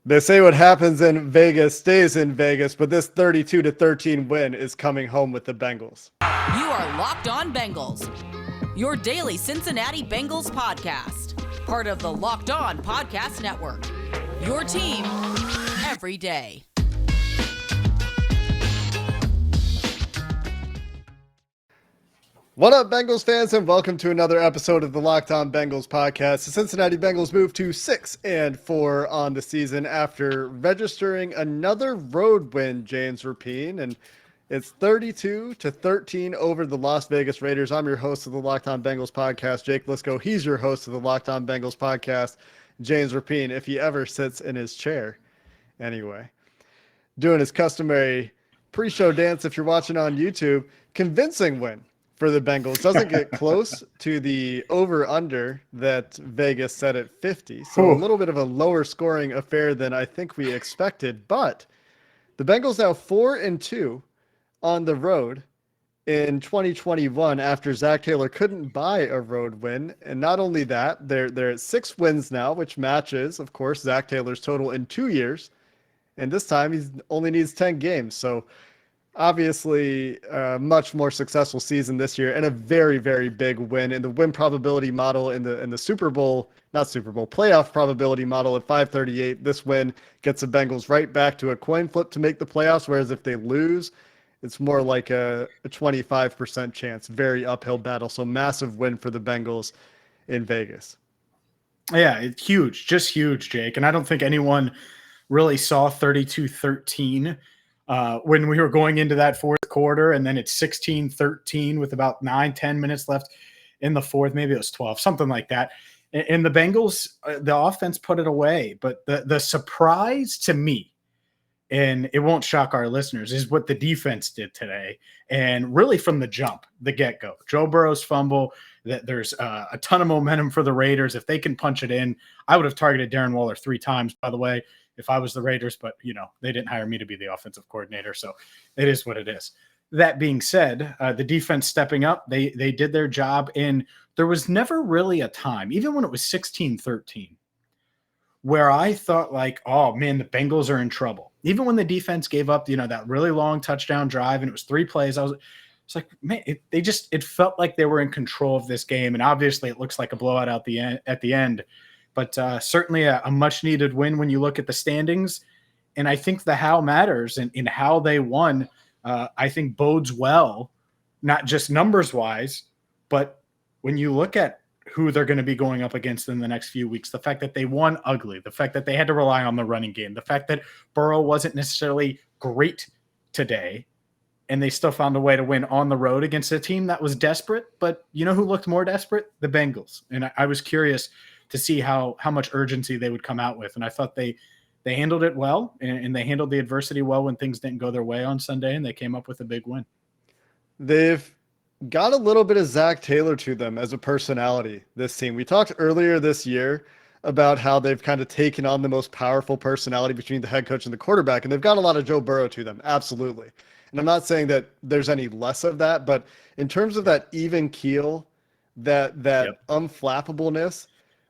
They say what happens in Vegas stays in Vegas, but this 32-13 win is coming home with the Bengals. You are Locked On Bengals, your daily Cincinnati Bengals podcast, part of the Locked On Podcast Network. Your team every day. What up, Bengals fans, and welcome to another episode of the Locked On Bengals podcast. The Cincinnati Bengals moved to 6-4 on the season after registering another road win, James Rapien, and it's 32-13 over the Las Vegas Raiders. I'm your host of the Locked On Bengals podcast, Jake Liscow. He's your host of the Locked On Bengals podcast, James Rapien, if he ever sits in his chair. Anyway, doing his customary pre-show dance if you're watching on YouTube. Convincing win for the Bengals. Doesn't get close to the over-under that Vegas set at 50. So a little bit of a lower scoring affair than I think we expected. But the Bengals now 4-2 on the road in 2021 after Zach Taylor couldn't buy a road win. And not only that, they're at 6 wins now, which matches, of course, Zach Taylor's total in 2 years. And this time he only needs 10 games. So obviously a much more successful season this year and a very, very big win in the win probability model in the playoff probability model at 538. This win gets the Bengals right back to a coin flip to make the playoffs. Whereas if they lose, it's more like a 25% chance, very uphill battle. So massive win for the Bengals in Vegas. Yeah, it's huge, just huge, Jake. And I don't think anyone really saw 32-13 when we were going into that fourth quarter, and then it's 16-13 with about 9-10 minutes left in the fourth. Maybe it was 12, something like that. And the Bengals, the offense put it away. But the surprise to me, and it won't shock our listeners, is what the defense did today. And really from the jump, the get-go. Joe Burrow's fumble, that there's a ton of momentum for the Raiders. If they can punch it in, I would have targeted Darren Waller 3 times, by the way, if I was the Raiders, but they didn't hire me to be the offensive coordinator, so it is what it is. That being said, the defense stepping up, they did their job, and there was never really a time, even when it was 16-13, where I thought like, oh man, the Bengals are in trouble. Even when the defense gave up, that really long touchdown drive, and it was 3 plays, it's like, man, it felt like they were in control of this game, and obviously it looks like a blowout at the end. But certainly a much-needed win when you look at the standings. And I think the how matters, and in how they won, I think bodes well, not just numbers-wise, but when you look at who they're going to be going up against in the next few weeks, the fact that they won ugly, the fact that they had to rely on the running game, the fact that Burrow wasn't necessarily great today, and they still found a way to win on the road against a team that was desperate. But you know who looked more desperate? The Bengals. And I was curious to see how much urgency they would come out with. And I thought they handled it well, and they handled the adversity well when things didn't go their way on Sunday, and they came up with a big win. They've got a little bit of Zach Taylor to them as a personality, this team. We talked earlier this year about how they've kind of taken on the most powerful personality between the head coach and the quarterback, and they've got a lot of Joe Burrow to them, absolutely. And I'm not saying that there's any less of that, but in terms of that even keel, that unflappableness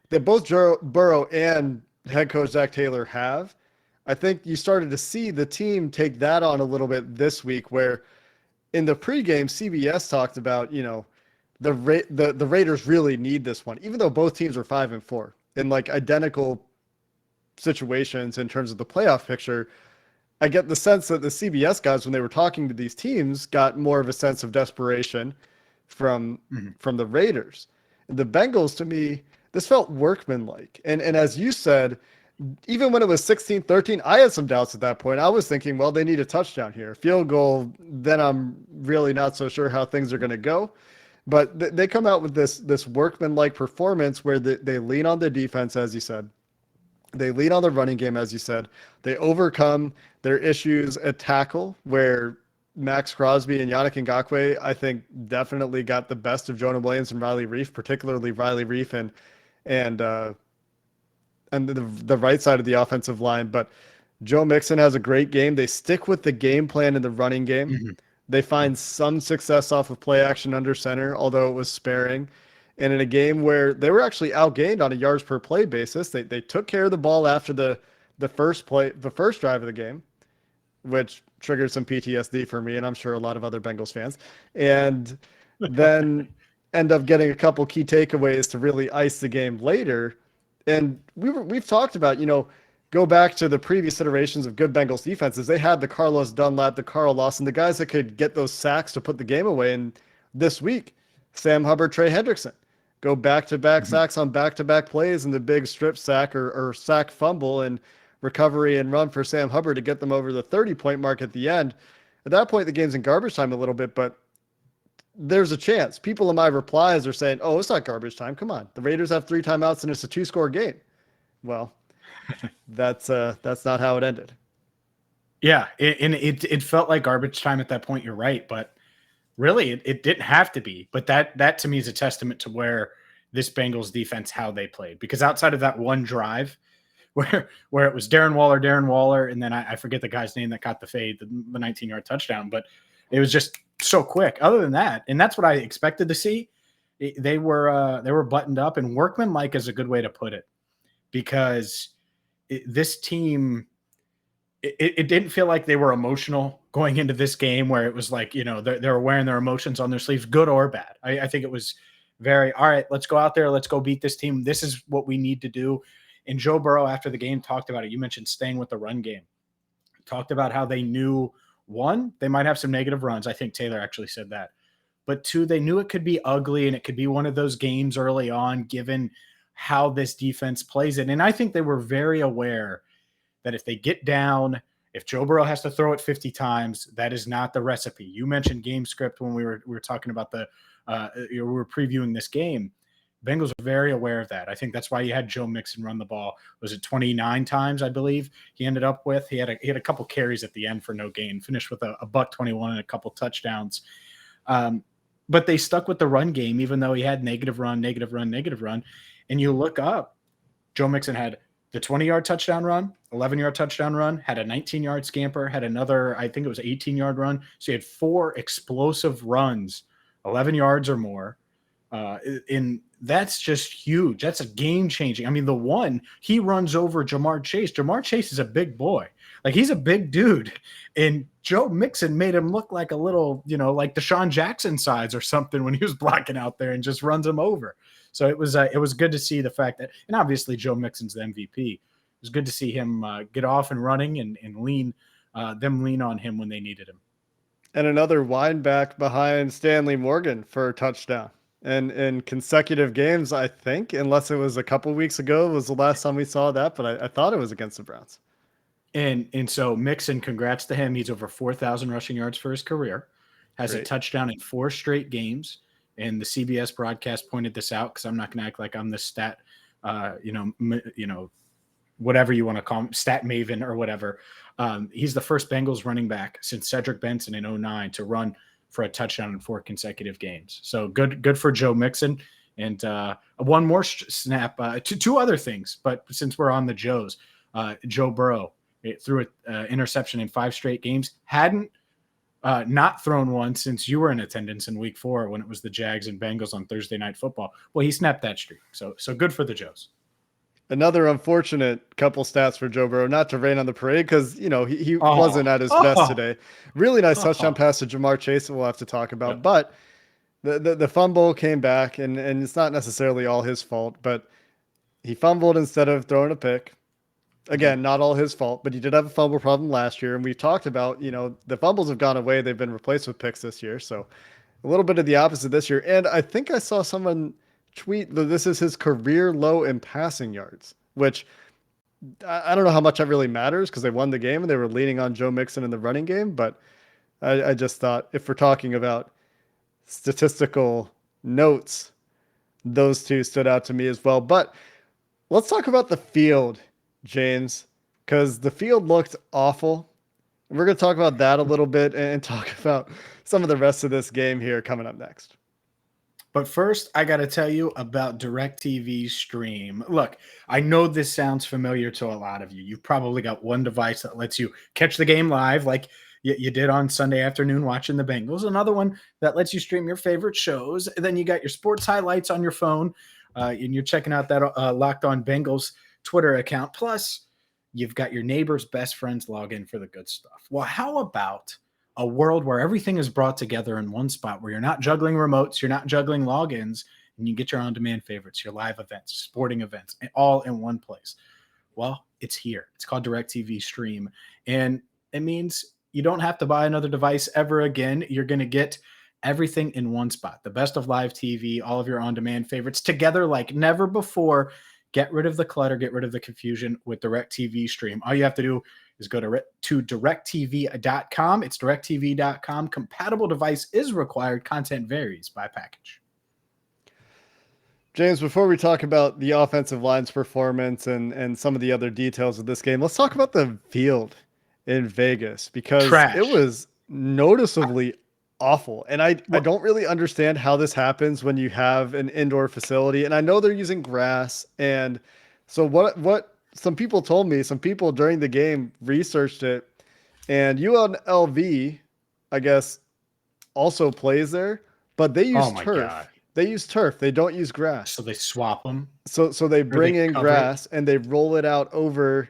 that both Joe Burrow and head coach Zach Taylor have, I think you started to see the team take that on a little bit this week, where in the pregame, CBS talked about, the Raiders really need this one, even though both teams are 5-4 in like identical situations in terms of the playoff picture. I get the sense that the CBS guys, when they were talking to these teams, got more of a sense of desperation from the Raiders. And the Bengals, to me, this felt workmanlike. And as you said, even when it was 16-13, I had some doubts at that point. I was thinking, well, they need a touchdown here. Field goal, then I'm really not so sure how things are going to go. But they come out with this workmanlike performance where they lean on the defense, as you said. They lean on the running game, as you said. They overcome their issues at tackle, where Max Crosby and Yannick Ngakoue, I think, definitely got the best of Jonah Williams and Riley Reiff, particularly Riley Reiff and the right side of the offensive line. But Joe Mixon has a great game. They stick with the game plan in the running game. Mm-hmm. They find some success off of play action under center, although it was sparing. And in a game where they were actually outgained on a yards per play basis, they took care of the ball after the the first drive of the game, which triggered some PTSD for me, and I'm sure a lot of other Bengals fans, and then end up getting a couple key takeaways to really ice the game later. And we've talked about, go back to the previous iterations of good Bengals defenses. They had the Carlos Dunlap, the Carl Lawson, the guys that could get those sacks to put the game away. And this week, Sam Hubbard, Trey Hendrickson go back-to-back sacks on back-to-back plays, and the big strip sack or sack fumble and recovery and run for Sam Hubbard to get them over the 30-point mark at the end. At that point, the game's in garbage time a little bit, but there's a chance. People in my replies are saying, oh, it's not garbage time. Come on. The Raiders have 3 timeouts and it's a 2-score game. Well, that's not how it ended. Yeah, it felt like garbage time at that point. You're right, but really, it didn't have to be. But that to me is a testament to where this Bengals defense, how they played. Because outside of that one drive where it was Darren Waller, and then I forget the guy's name that caught the fade, the 19-yard touchdown, but it was just so quick. Other than that, and that's what I expected to see. They were buttoned up, and workmanlike is a good way to put it, because this team, it didn't feel like they were emotional going into this game, where it was like, they were wearing their emotions on their sleeves, good or bad. I think it was very, all right, let's go out there, let's go beat this team. This is what we need to do. And Joe Burrow, after the game, talked about it. You mentioned staying with the run game. Talked about how they knew, 1, they might have some negative runs. I think Taylor actually said that. But 2, they knew it could be ugly, and it could be one of those games early on, given how this defense plays it. And I think they were very aware that if they get down, if Joe Burrow has to throw it 50 times, that is not the recipe. You mentioned game script when we were talking about we were previewing this game. Bengals are very aware of that. I think that's why you had Joe Mixon run the ball. Was it 29 times, I believe, he ended up with? He had a couple carries at the end for no gain, finished with a $121 and a couple touchdowns. But they stuck with the run game, even though he had negative run. And you look up, Joe Mixon had the 20-yard touchdown run, 11-yard touchdown run, had a 19-yard scamper, had another, I think it was 18-yard run. So he had 4 explosive runs, 11 yards or more. And that's just huge. That's a game changing. I mean, the one, he runs over Jamar Chase. Jamar Chase is a big boy. Like, he's a big dude. And Joe Mixon made him look like a little, like Deshaun Jackson size or something when he was blocking out there, and just runs him over. So it was good to see the fact that, and obviously Joe Mixon's the MVP. It was good to see him get off and running and lean on him when they needed him. And another wind back behind Stanley Morgan for a touchdown. And in consecutive games, I think, unless it was a couple weeks ago, was the last time we saw that, but I thought it was against the Browns. And so Mixon, congrats to him. He's over 4,000 rushing yards for his career, has a touchdown in 4 straight games. And the CBS broadcast pointed this out, because I'm not going to act like I'm the stat, whatever you want to call him, stat maven or whatever. He's the first Bengals running back since Cedric Benson in 2009 to run for a touchdown in 4 consecutive games. So good for Joe Mixon. And one more snap, 2 other things, but since we're on the Joes, Joe Burrow threw an interception in 5 straight games. Hadn't not thrown one since you were in attendance in week 4 when it was the Jags and Bengals on Thursday Night Football. Well, he snapped that streak. So good for the Joes. Another unfortunate couple stats for Joe Burrow, not to rain on the parade, because, he wasn't at his best today. Really nice touchdown pass to Jamar Chase that we'll have to talk about. Yep. But the fumble came back, and it's not necessarily all his fault, but he fumbled instead of throwing a pick. Again, not all his fault, but he did have a fumble problem last year. And we talked about, the fumbles have gone away. They've been replaced with picks this year. So a little bit of the opposite this year. And I think I saw someone tweet that this is his career low in passing yards, which I don't know how much that really matters, because they won the game and they were leaning on Joe Mixon in the running game. But I just thought, if we're talking about statistical notes, those 2 stood out to me as well. But let's talk about the field, James, because the field looked awful. We're going to talk about that a little bit and talk about some of the rest of this game here coming up next. But first, I got to tell you about Directv Stream. Look, I know this sounds familiar to a lot of you. You've probably got one device that lets you catch the game live, like you did on Sunday afternoon watching the Bengals. Another one that lets you stream your favorite shows. And then you got your sports highlights on your phone, and you're checking out that Locked On Bengals Twitter account. Plus, You've got your neighbor's best friends log in for the good stuff. Well, how about a world where everything is brought together in one spot, where you're not juggling remotes, you're not juggling logins, and you get your on-demand favorites, your live events, sporting events, all in one place? Well, it's here. It's called Directv Stream, and it means you don't have to buy another device ever again. You're going to get everything in one spot. The best of live TV, all of your on-demand favorites together like never before. Get rid of the clutter, get rid of the confusion with Directv Stream. All you have to do is go to directv.com. It's directv.com. Compatible device is required. Content varies by package. James, before we talk about the offensive line's performance and some of the other details of this game, let's talk about the field in Vegas, because Trash. it was noticeably awful. And I don't really understand how this happens when you have an indoor facility. And I know they're using grass. And so what some people told me, some people during the game researched it, and UNLV, I guess, also plays there, but they use turf. God. They use turf. They don't use grass. So they swap them. So they bring in grass and they roll it out over,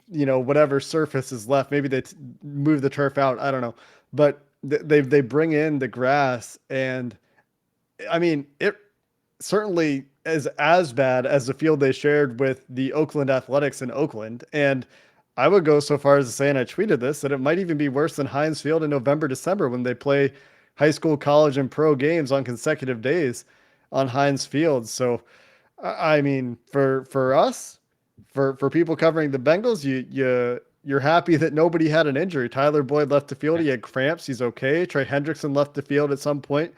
whatever surface is left. Maybe they move the turf out. I don't know. But they bring in the grass, and I mean, it certainly is as bad as the field they shared with the Oakland Athletics in Oakland. And I would go so far as to say, and I tweeted this, that it might even be worse than Heinz Field in November, December, when they play high school, college, and pro games on consecutive days on Heinz Field. So, I mean, for us, for people covering the Bengals, you're happy that nobody had an injury. Tyler Boyd left the field. He had cramps. He's okay. Trey Hendrickson left the field at some point,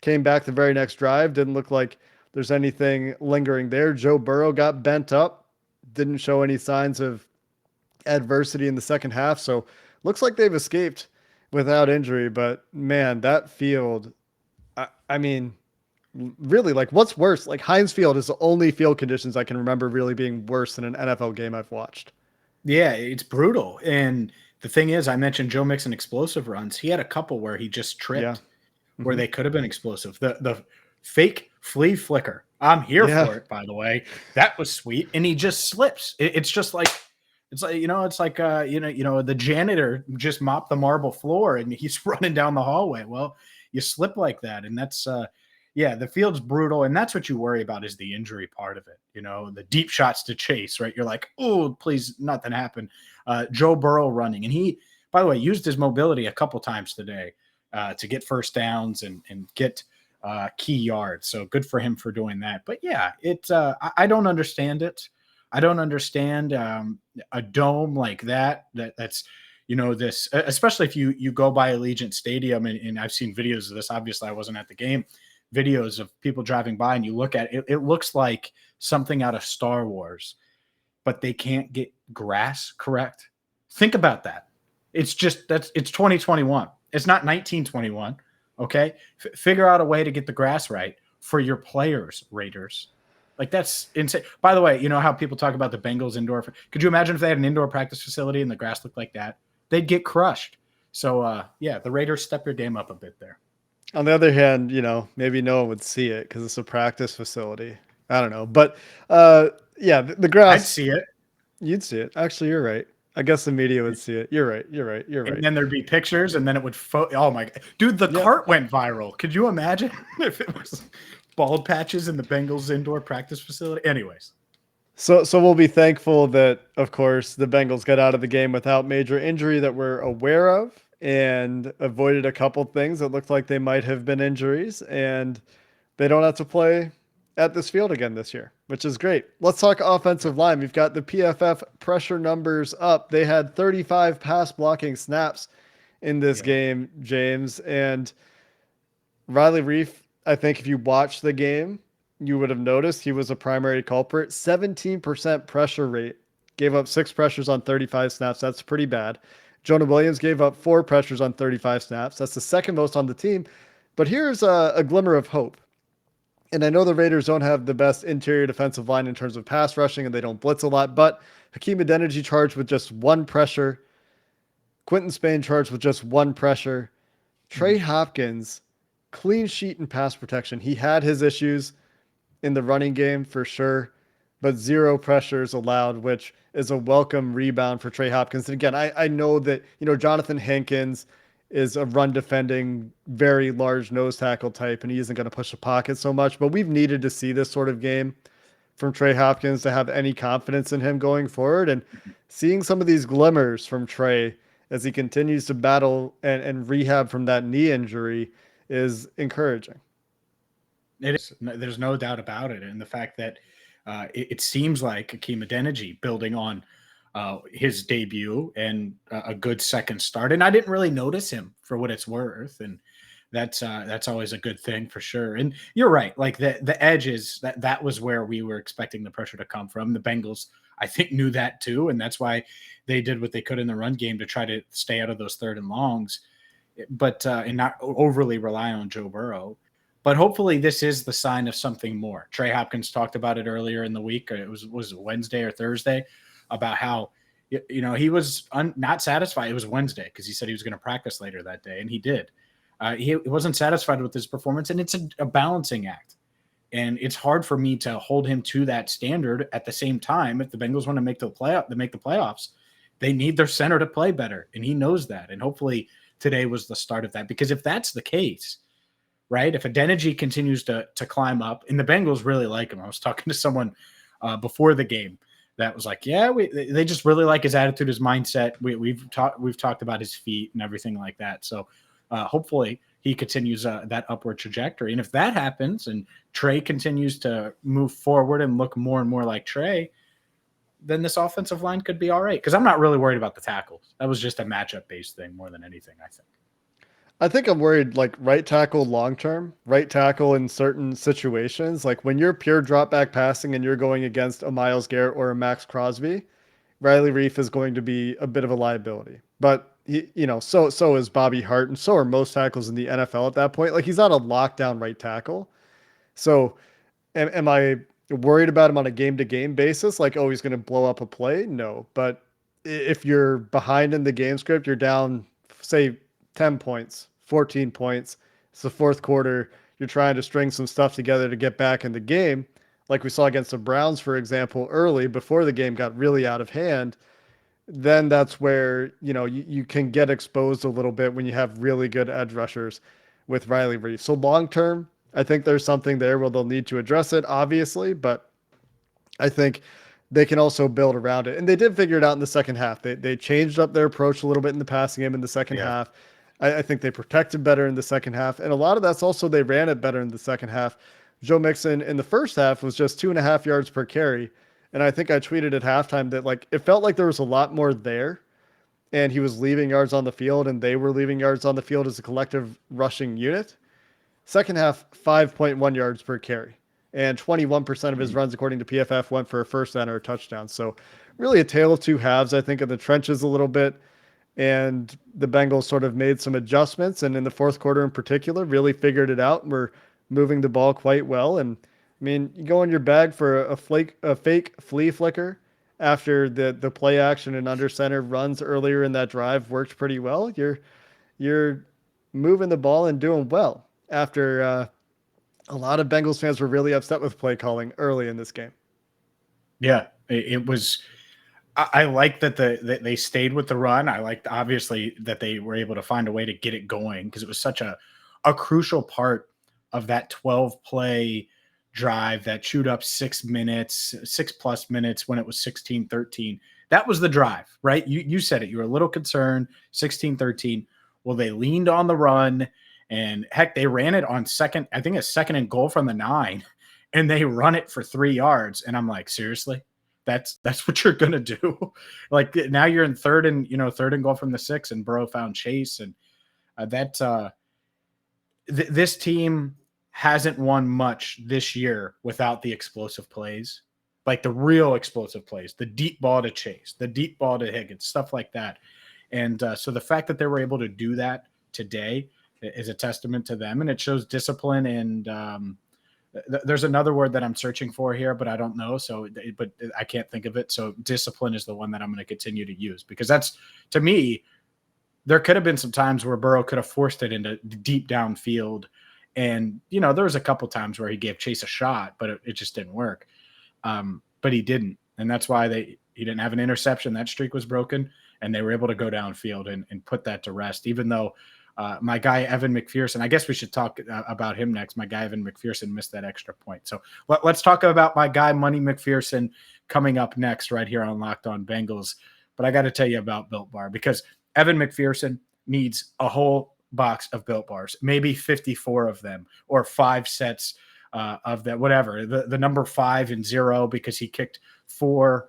came back the very next drive. Didn't look like there's anything lingering there. Joe Burrow got bent up. Didn't show any signs of adversity in the second half. So looks like they've escaped without injury. But man, that field, I mean, really, like, what's worse? Like, Heinz Field is the only field conditions I can remember really being worse than an NFL game I've watched. Yeah, it's brutal. And the thing is, I mentioned Joe Mixon explosive runs. He had a couple where he just tripped, where they could have been explosive. The fake flea flicker. I'm here for it, by the way. That was sweet. And he just slips. It's just like, the janitor just mopped the marble floor and he's running down the hallway. Well, you slip like that. And that's, the field's brutal. And that's what you worry about, is the injury part of it. The deep shots to Chase, right? You're like, oh, please, nothing happen. Joe Burrow running. And he, by the way, used his mobility a couple times today to get first downs and get key yards. So good for him for doing that. But yeah, I don't understand it. I don't understand a dome like that's, this, especially if you go by Allegiant Stadium, and I've seen videos of this. Obviously I wasn't at the game. Videos of people driving by, and you look at it, it looks like something out of Star Wars, but they can't get grass correct. Think about that. It's 2021. It's not 1921. Okay. Figure out a way to get the grass right for your players, Raiders. Like, that's insane. By the way, you know how people talk about the Bengals indoor? Could you imagine if they had an indoor practice facility and the grass looked like that? They'd get crushed. So the Raiders step your game up a bit there. On the other hand, maybe no one would see it because it's a practice facility. I don't know. But the grass. I'd see it. You'd see it. Actually, you're right. I guess the media would see it. You're right. And then there'd be pictures, and then it would oh my God. Dude, the cart went viral. Could you imagine if it was bald patches in the Bengals indoor practice facility? Anyways. So we'll be thankful that, of course, the Bengals got out of the game without major injury that we're aware of, and avoided a couple things that looked like they might have been injuries, and they don't have to play at this field again this year, which is great. Let's talk offensive line. We've got the PFF pressure numbers up. They had 35 pass blocking snaps in this game, James, and Riley Reif, I think if you watched the game, you would have noticed he was a primary culprit. 17% pressure rate, gave up 6 pressures on 35 snaps. That's pretty bad. Jonah Williams gave up 4 pressures on 35 snaps. That's the second most on the team. But here's a glimmer of hope. And I know the Raiders don't have the best interior defensive line in terms of pass rushing, and they don't blitz a lot, but Hakeem Adeniji charged with just 1 pressure. Quentin Spain charged with just 1 pressure. Trey Hopkins, clean sheet in pass protection. He had his issues in the running game for sure, but 0 pressures allowed, which is a welcome rebound for Trey Hopkins. And again, I know that, Jonathan Hankins is a run defending, very large nose tackle type, and he isn't going to push the pocket so much, but we've needed to see this sort of game from Trey Hopkins to have any confidence in him going forward. And seeing some of these glimmers from Trey as he continues to battle and rehab from that knee injury is encouraging. It is. There's no doubt about it. And the fact that it seems like Akeem Adeniji building on his debut and a good second start. And I didn't really notice him for what it's worth. And that's always a good thing for sure. And you're right. Like the edge is that was where we were expecting the pressure to come from. The Bengals, I think, knew that too. And that's why they did what they could in the run game to try to stay out of those 3rd and longs, but and not overly rely on Joe Burrow. But hopefully this is the sign of something more. Trey Hopkins talked about it earlier in the week. It was Wednesday or Thursday about how, he was not satisfied. It was Wednesday because he said he was going to practice later that day, and he did. He wasn't satisfied with his performance, and it's a balancing act. And it's hard for me to hold him to that standard at the same time. If the Bengals want to make the playoffs, they need their center to play better, and he knows that. And hopefully today was the start of that, because if that's the case, right, if Adeniji continues to climb up, and the Bengals really like him. I was talking to someone before the game that was like, yeah, they just really like his attitude, his mindset. We've talked about his feet and everything like that. So hopefully he continues that upward trajectory. And if that happens and Trey continues to move forward and look more and more like Trey, then this offensive line could be all right. Because I'm not really worried about the tackles. That was just a matchup-based thing more than anything, I think. I think I'm worried, like, right tackle long-term, right tackle in certain situations. Like when you're pure drop back passing and you're going against a Myles Garrett or a Max Crosby, Riley Reif is going to be a bit of a liability. But so is Bobby Hart, and so are most tackles in the NFL at that point. Like, he's not a lockdown right tackle. So am I worried about him on a game-to-game basis? Like, oh, he's going to blow up a play? No. But if you're behind in the game script, you're down, say, 10 points, 14 points. It's the 4th quarter. You're trying to string some stuff together to get back in the game. Like we saw against the Browns, for example, early before the game got really out of hand. Then that's where, you can get exposed a little bit when you have really good edge rushers with Riley Reif. So long-term, I think there's something there where they'll need to address it, obviously, but I think they can also build around it. And they did figure it out in the second half. They changed up their approach a little bit in the passing game in the second half. I think they protected better in the second half. And a lot of that's also they ran it better in the second half. Joe Mixon in the first half was just 2.5 yards per carry. And I think I tweeted at halftime that, like, it felt like there was a lot more there, and he was leaving yards on the field and they were leaving yards on the field as a collective rushing unit. Second half, 5.1 yards per carry. And 21% of his runs, according to PFF, went for a first down or a touchdown. So really a tale of two halves, I think, in the trenches a little bit. And the Bengals sort of made some adjustments, and in the 4th quarter in particular, really figured it out and were moving the ball quite well. And I mean, you go in your bag for a fake flea flicker after the play action and under center runs earlier in that drive worked pretty well. You're moving the ball and doing well after a lot of Bengals fans were really upset with play calling early in this game. Yeah, it was. I like that they stayed with the run. I liked, obviously, that they were able to find a way to get it going, because it was such a crucial part of that 12-play drive that chewed up 6 minutes, 6+ minutes when it was 16-13. That was the drive, right? You said it. You were a little concerned, 16-13. Well, they leaned on the run, and heck, they ran it on second, I think a 2nd and goal from the 9, and they run it for 3 yards. And I'm like, seriously? That's what you're gonna do. Like, now you're in 3rd and goal from the 6, and Burrow found Chase, and this team hasn't won much this year without the explosive plays, like the real explosive plays, the deep ball to Chase, the deep ball to Higgins, stuff like that. And so the fact that they were able to do that today is a testament to them, and it shows discipline. And there's another word that I'm searching for here, but I don't know. But I can't think of it. So discipline is the one that I'm going to continue to use, because that's, to me, there could have been some times where Burrow could have forced it into deep downfield. And, there was a couple times where he gave Chase a shot, but it just didn't work. but he didn't. And that's why he didn't have an interception. That streak was broken, and they were able to go downfield and put that to rest, even though my guy, Evan McPherson, I guess we should talk about him next. My guy, Evan McPherson, missed that extra point. So let's talk about my guy, Money McPherson, coming up next right here on Locked On Bengals. But I got to tell you about Built Bar, because Evan McPherson needs a whole box of Built Bars, maybe 54 of them, or 5 sets of that, whatever. The number 5 and 0, because he kicked 4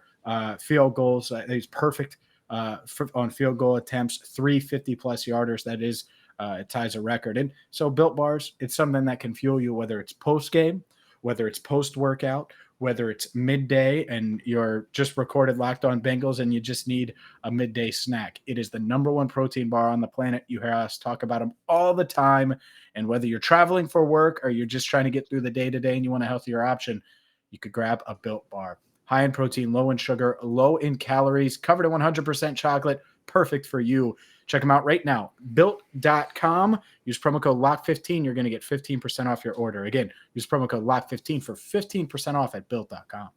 field goals. He's perfect on field goal attempts, 3 50-plus yarders. That is, it ties a record. And so Built Bars, it's something that can fuel you, whether it's post-game, whether it's post-workout, whether it's midday and you're just recorded Locked On Bengals and you just need a midday snack. It is the number 1 protein bar on the planet. You hear us talk about them all the time. And whether you're traveling for work or you're just trying to get through the day-to-day and you want a healthier option, you could grab a Built Bar. High in protein, low in sugar, low in calories, covered in 100% chocolate, perfect for you. Check them out right now. Built.com. Use promo code LOCK15. You're going to get 15% off your order. Again, use promo code LOCK15 for 15% off at Built.com.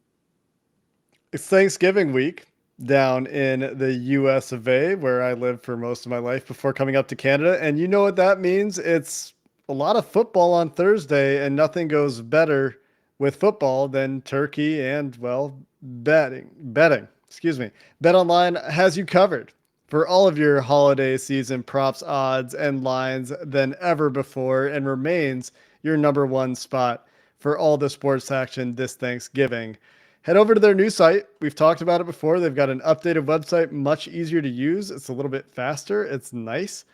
It's Thanksgiving week down in the US of A, where I lived for most of my life before coming up to Canada. And you know what that means? It's a lot of football on Thursday, and nothing goes better with football than turkey and, well, betting. BetOnline has you covered for all of your holiday season props, odds, and lines than ever before, and remains your number 1 spot for all the sports action this Thanksgiving. Head over to their new site. We've talked about it before. They've got an updated website, much easier to use. It's a little bit faster. It's nice.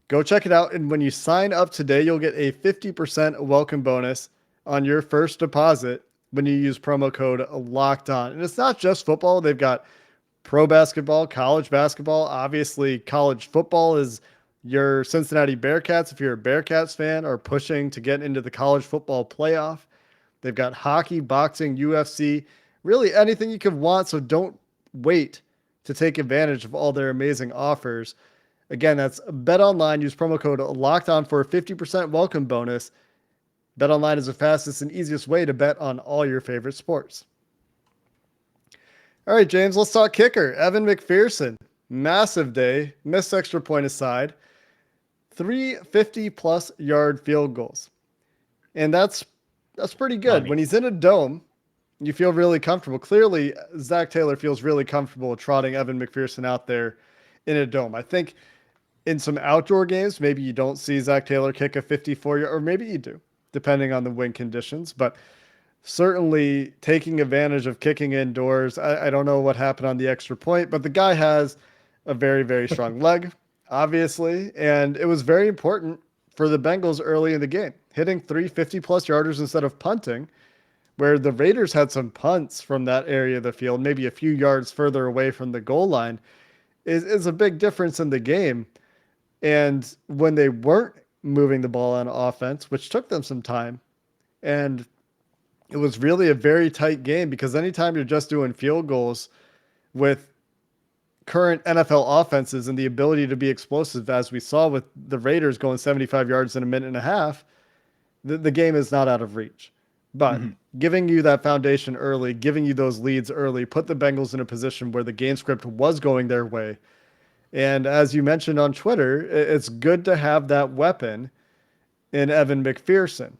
Go check it out. And when you sign up today, you'll get a 50% welcome bonus on your first deposit when you use promo code Locked On. And it's not just football. They've got pro basketball, college basketball. Obviously, college football is your Cincinnati Bearcats, if you're a Bearcats fan, are pushing to get into the college football playoff. They've got hockey, boxing, UFC, really anything you could want. So don't wait to take advantage of all their amazing offers. Again, that's BetOnline. Use promo code LOCKEDON for a 50% welcome bonus. BetOnline is the fastest and easiest way to bet on all your favorite sports. All right, James, let's talk kicker. Evan McPherson, massive day, missed extra point aside, 3 50-plus yard field goals. And that's pretty good. When he's in a dome, you feel really comfortable. Clearly, Zach Taylor feels really comfortable trotting Evan McPherson out there in a dome. I think in some outdoor games, maybe you don't see Zach Taylor kick a 54-yard, or maybe you do, depending on the wind conditions. But certainly taking advantage of kicking indoors. I don't know what happened on the extra point, but the guy has a very, very strong leg, obviously. And it was very important for the Bengals early in the game, hitting 3 50-plus yarders instead of punting, where the Raiders had some punts from that area of the field, maybe a few yards further away from the goal line, is a big difference in the game. And when they weren't moving the ball on offense, which took them some time, and it was really a very tight game, because anytime you're just doing field goals with current NFL offenses and the ability to be explosive, as we saw with the Raiders going 75 yards in a minute and a half, the game is not out of reach. But giving you that foundation early, giving you those leads early, put the Bengals in a position where the game script was going their way. And as you mentioned on Twitter, it's good to have that weapon in Evan McPherson.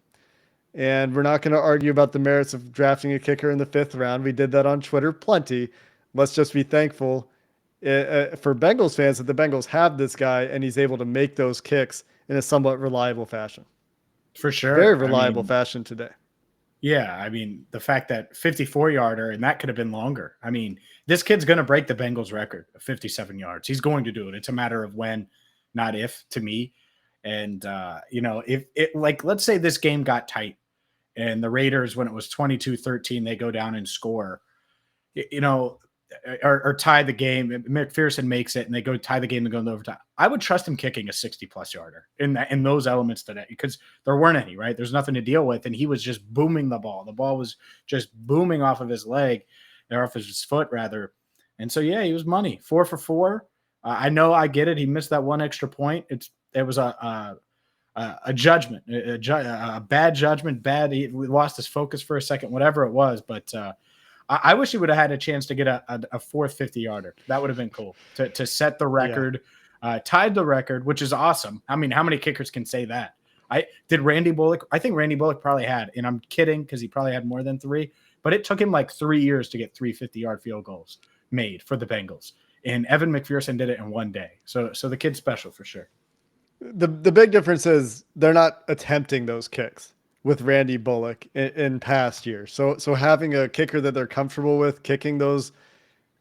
And we're not going to argue about the merits of drafting a kicker in the 5th round. We did that on Twitter plenty. Let's just be thankful for Bengals fans that the Bengals have this guy and he's able to make those kicks in a somewhat reliable fashion. For sure. Very reliable fashion today. Yeah, I mean, the fact that 54-yarder, and that could have been longer. I mean, this kid's going to break the Bengals record of 57 yards. He's going to do it. It's a matter of when, not if, to me. And, if it, like, let's say this game got tight and the Raiders, when it was 22-13, they go down and score, or tie the game. McPherson makes it and they go tie the game and go into overtime. I would trust him kicking a 60-plus yarder in those elements today, because there weren't any, right? There's nothing to deal with. And he was just booming the ball. The ball was just booming off of his leg, or off his foot rather. And so, yeah, he was money. 4 for 4. I know, I get it. He missed that one extra point. It was a judgment, a bad judgment, he lost his focus for a second, whatever it was. But I wish he would have had a chance to get a fourth 50-yarder. That would have been cool to set the record, tied the record, which is awesome. I mean, how many kickers can say that? Randy Bullock. I think Randy Bullock probably had, and I'm kidding because he probably had more than 3, but it took him like 3 years to get 3 50-yard field goals made for the Bengals. And Evan McPherson did it in 1 day. So the kid's special for sure. The big difference is they're not attempting those kicks with Randy Bullock in past years. So having a kicker that they're comfortable with kicking those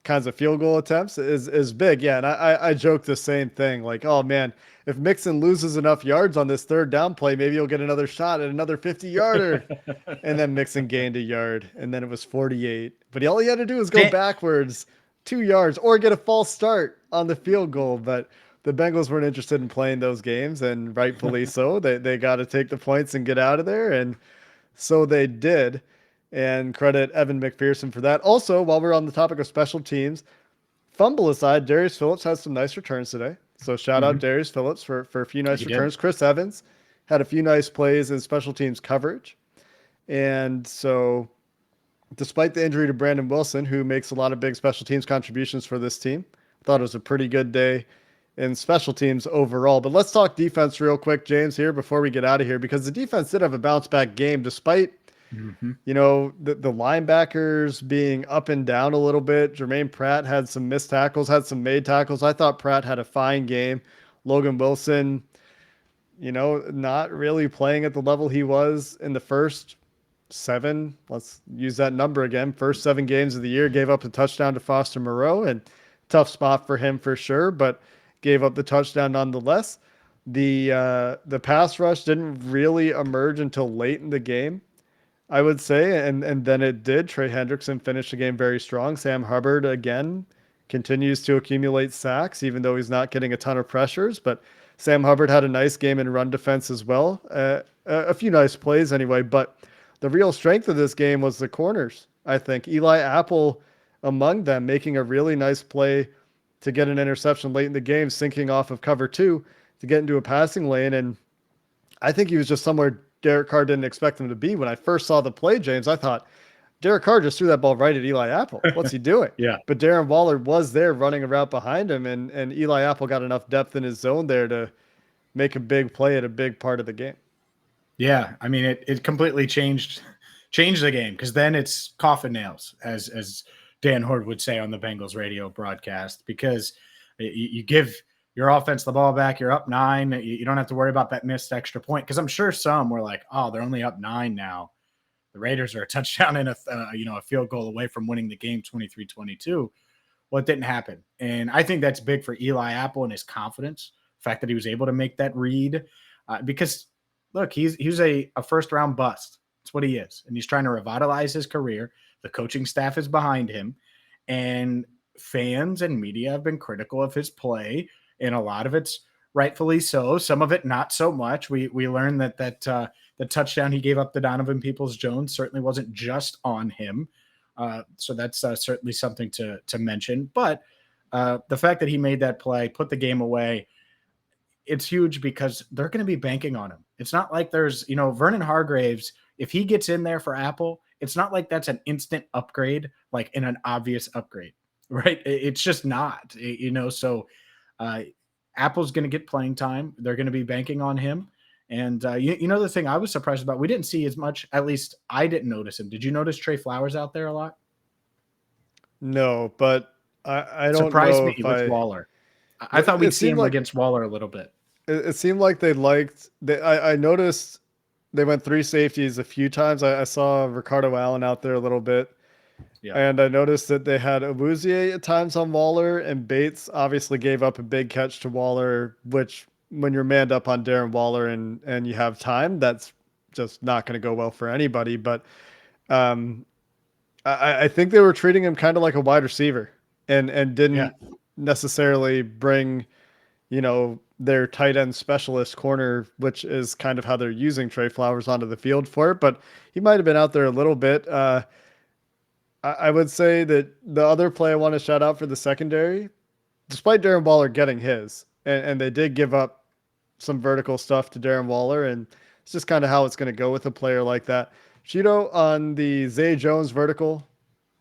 kinds of field goal attempts is big. Yeah. And I joke the same thing. Like, oh man, if Mixon loses enough yards on this third down play, maybe he'll get another shot at another 50-yarder. And then Mixon gained a yard, and then it was 48. But all he had to do was go backwards 2 yards or get a false start on the field goal. But the Bengals weren't interested in playing those games, and rightfully so. They got to take the points and get out of there. And so they did. And credit Evan McPherson for that. Also, while we're on the topic of special teams, fumble aside, Darius Phillips has some nice returns today. So shout out Darius Phillips for a few nice returns. Chris Evans had a few nice plays in special teams coverage. And so despite the injury to Brandon Wilson, who makes a lot of big special teams contributions for this team, I thought it was a pretty good day in special teams overall. But let's talk defense real quick, James, here before we get out of here, because the defense did have a bounce back game despite the linebackers being up and down a little bit. Jermaine Pratt had some missed tackles, had some made tackles. I thought Pratt had a fine game. Logan Wilson, not really playing at the level he was in the first 7. Let's use that number again. First 7 games of the year, gave up a touchdown to Foster Moreau, and tough spot for him for sure, but gave up the touchdown nonetheless. The pass rush didn't really emerge until late in the game, I would say, and then it did. Trey Hendrickson finished the game very strong. Sam Hubbard, again, continues to accumulate sacks, even though he's not getting a ton of pressures. But Sam Hubbard had a nice game in run defense as well. A few nice plays anyway. But the real strength of this game was the corners, I think. Eli Apple among them, making a really nice play to get an interception late in the game, sinking off of cover 2 to get into a passing lane. And I think he was just somewhere Derek Carr didn't expect him to be. When I first saw the play, James, I thought, Derek Carr just threw that ball right at Eli Apple. What's he doing? Yeah. But Darren Waller was there running a route behind him, and Eli Apple got enough depth in his zone there to make a big play at a big part of the game. Yeah, I mean, it completely changed the game, because then it's coffin nails, as Dan Horde would say on the Bengals radio broadcast, because you give your offense the ball back, you're up 9. You don't have to worry about that missed extra point, because I'm sure some were like, oh, they're only up 9 now. The Raiders are a touchdown and a field goal away from winning the game 23-22. Well, it didn't happen. And I think that's big for Eli Apple and his confidence, the fact that he was able to make that read, because look, he's a first-round bust. That's what he is. And he's trying to revitalize his career. The coaching staff is behind him. And fans and media have been critical of his play. And a lot of it's rightfully so. Some of it not so much. We learned that the touchdown he gave up to Donovan Peoples-Jones certainly wasn't just on him. So that's certainly something to mention. But the fact that he made that play, put the game away, it's huge, because they're going to be banking on him. It's not like there's, Vernon Hargraves, if he gets in there for Apple, it's not like that's an instant upgrade, like in an obvious upgrade, right? It's just not, so Apple's going to get playing time. They're going to be banking on him. And the thing I was surprised about, we didn't see as much, at least I didn't notice him. Did you notice Trey Flowers out there a lot? No, but I don't surprised know me with Waller. I thought we'd see him against Waller a little bit. It seemed like they liked I noticed they went 3 safeties a few times. I saw Ricardo Allen out there a little bit. Yeah. And I noticed that they had Awuzie at times on Waller, and Bates obviously gave up a big catch to Waller, which when you're manned up on Darren Waller and you have time, that's just not going to go well for anybody. But I think they were treating him kind of like a wide receiver and didn't necessarily bring, their tight end specialist corner, which is kind of how they're using Trey Flowers onto the field for it. But he might have been out there a little bit. I would say that the other play I want to shout out for the secondary, despite Darren Waller getting his, and they did give up some vertical stuff to Darren Waller, and it's just kind of how it's going to go with a player like that. Cheeto on the Zay Jones vertical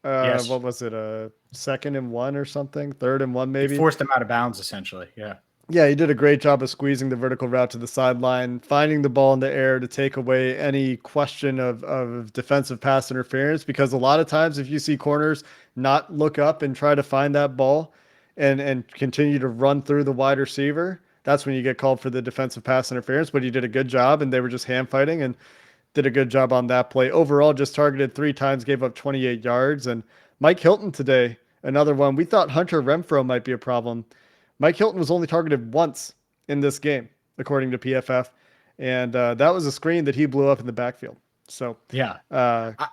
Yes. What was it? Second and 1 or something? Third and 1 He maybe? forced him out of bounds, essentially. Yeah. Yeah, he did a great job of squeezing the vertical route to the sideline, finding the ball in the air to take away any question of defensive pass interference. Because a lot of times, if you see corners not look up and try to find that ball and continue to run through the wide receiver, that's when you get called for the defensive pass interference. But he did a good job, and they were just hand fighting and did a good job on that play. Overall, just targeted 3 times, gave up 28 yards. And Mike Hilton today, another one. We thought Hunter Renfrow might be a problem. Mike Hilton was only targeted once in this game, according to PFF, and that was a screen that he blew up in the backfield. So, Yeah.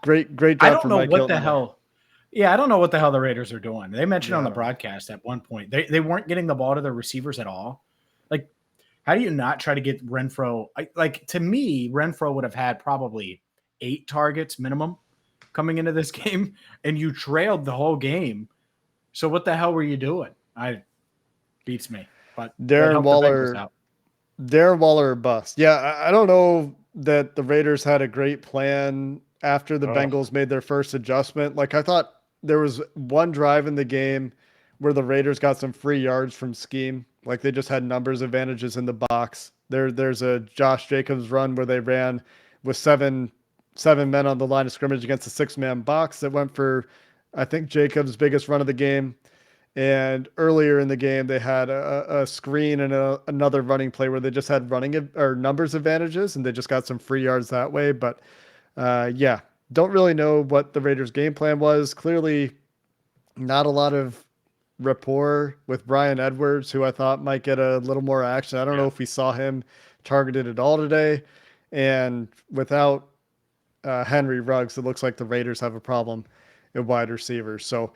great I job don't for know Mike what Hilton the there. hell. Yeah, I don't know what the hell the Raiders are doing. They mentioned Yeah, on I the don't know. broadcast at one point they weren't getting the ball to their receivers at all. Like, how do you not try to get Renfrow? Like, to me, Renfrow would have had probably 8 targets minimum coming into this game, and you trailed the whole game. So what the hell were you doing? Beats me, but that Darren helped the Bengals Waller, out. Darren Waller or bust. Yeah, I don't know that the Raiders had a great plan after the Oh, Bengals made their first adjustment. Like I thought there was one drive in the game where the Raiders got some free yards from scheme. Like they just had numbers advantages in the box. There's a Josh Jacobs run where they ran with seven men on the line of scrimmage against a 6-man box that went for I think Jacobs' biggest run of the game. And earlier in the game, they had a screen and another running play where they just had running or numbers advantages, and they just got some free yards that way. But yeah, don't really know what the Raiders' game plan was. Clearly, not a lot of rapport with Brian Edwards, who I thought might get a little more action. I don't know yeah. if we saw him targeted at all today. And without Henry Ruggs, it looks like the Raiders have a problem at wide receivers. So,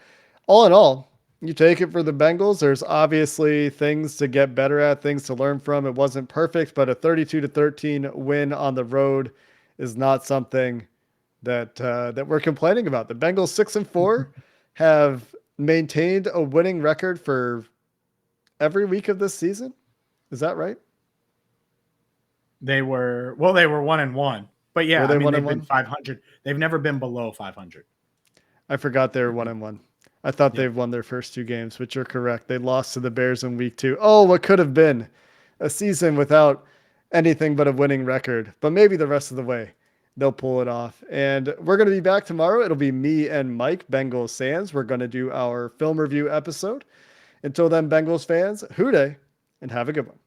all in all, you take it for the Bengals. There's obviously things to get better at, things to learn from. It wasn't perfect, but a 32-13 win on the road is not something that we're complaining about. The Bengals 6-4 have maintained a winning record for every week of this season. Is that right? They were 1-1, but Were yeah, I they mean one they've and been one? 500. They've never been below 500. I forgot they were 1-1. I thought Yeah. they've won their first 2 games, but you're correct. They lost to the Bears in week 2. Oh, what could have been a season without anything but a winning record. But maybe the rest of the way they'll pull it off. And we're going to be back tomorrow. It'll be me and Mike, Bengals Sands. We're going to do our film review episode. Until then, Bengals fans, hoo day and have a good one.